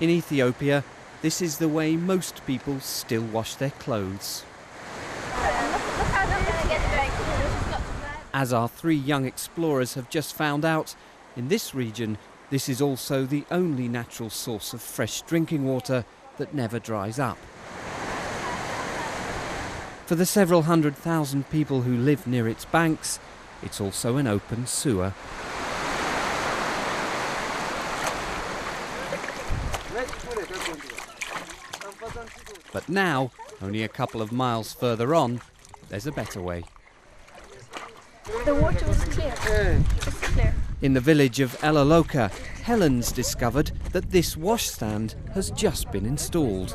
In Ethiopia, this is the way most people still wash their clothes. As our three young explorers have just found out, in this region, this is also the only natural source of fresh drinking water that never dries up. For the several 100,000 people who live near its banks, it's also an open sewer. But now, only a couple of miles further on, there's a better way. The water was clear. It's clear. In the village of Elaloka, Helen's discovered that this washstand has just been installed.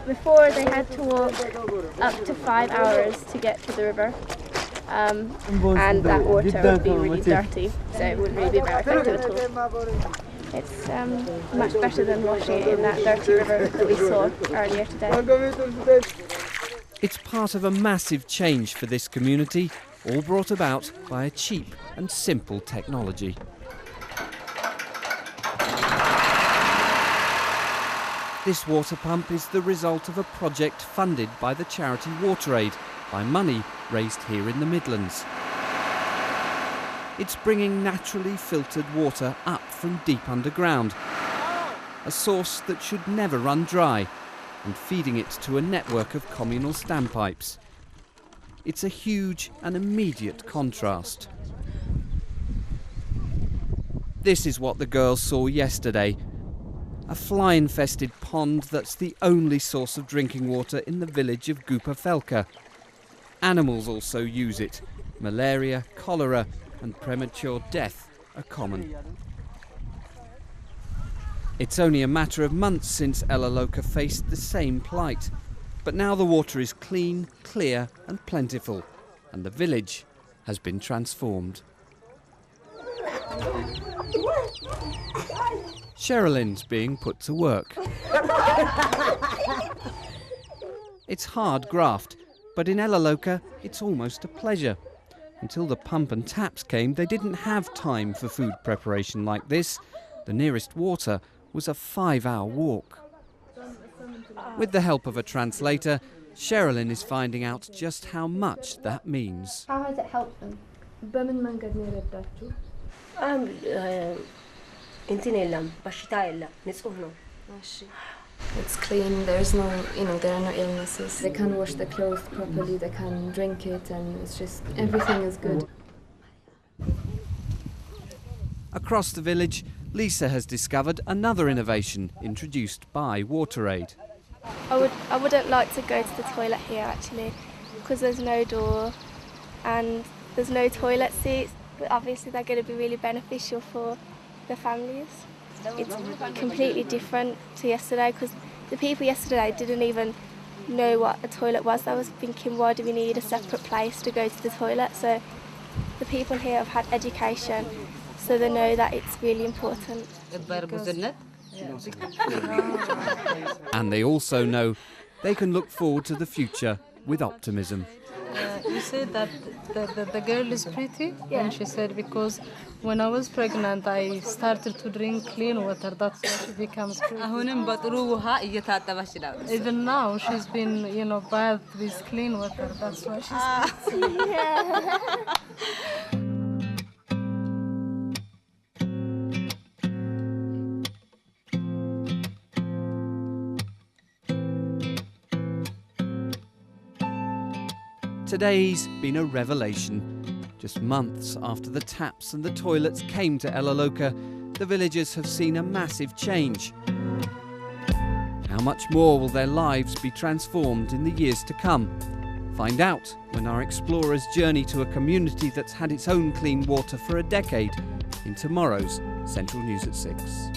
Before they had to walk up to 5 hours to get to the river, and that water would be really dirty, so it wouldn't really be very effective at all. It's much better than washing it in that dirty river that we saw earlier today. It's part of a massive change for this community, all brought about by a cheap and simple technology. This water pump is the result of a project funded by the charity WaterAid, by money raised here in the Midlands. It's bringing naturally filtered water up from deep underground, a source that should never run dry, and feeding it to a network of communal standpipes. It's a huge and immediate contrast. This is what the girls saw yesterday. A fly-infested pond that's the only source of drinking water in the village of Gupafelka. Animals also use it. Malaria, cholera and premature death are common. It's only a matter of months since Elaloka faced the same plight. But now the water is clean, clear and plentiful, and the village has been transformed. Sherilyn's being put to work. It's hard graft, but in Elaloka it's almost a pleasure. Until the pump and taps came, they didn't have time for food preparation like this. The nearest water was a 5-hour walk. With the help of a translator, Sherilyn is finding out just how much that means. How has it helped them? It's clean, there's no, there are no illnesses. They can wash their clothes properly, they can drink it, and it's just, everything is good. Across the village, Lisa has discovered another innovation introduced by WaterAid. I wouldn't like to go to the toilet here actually, because there's no door and there's no toilet seats, but obviously they're going to be really beneficial for the families. It's completely different to yesterday, because the people yesterday didn't even know what a toilet was. They was thinking, why do we need a separate place to go to the toilet? So the people here have had education, so they know that it's really important. And they also know they can look forward to the future with optimism. You said that the girl is pretty, and she said because when I was pregnant I started to drink clean water, that's why she becomes pretty. Even now she's been, bathed with clean water, that's why she's pretty. Yeah. Today's been a revelation. Just months after the taps and the toilets came to Elaloka, the villagers have seen a massive change. How much more will their lives be transformed in the years to come? Find out when our explorers journey to a community that's had its own clean water for a decade in tomorrow's Central News at 6.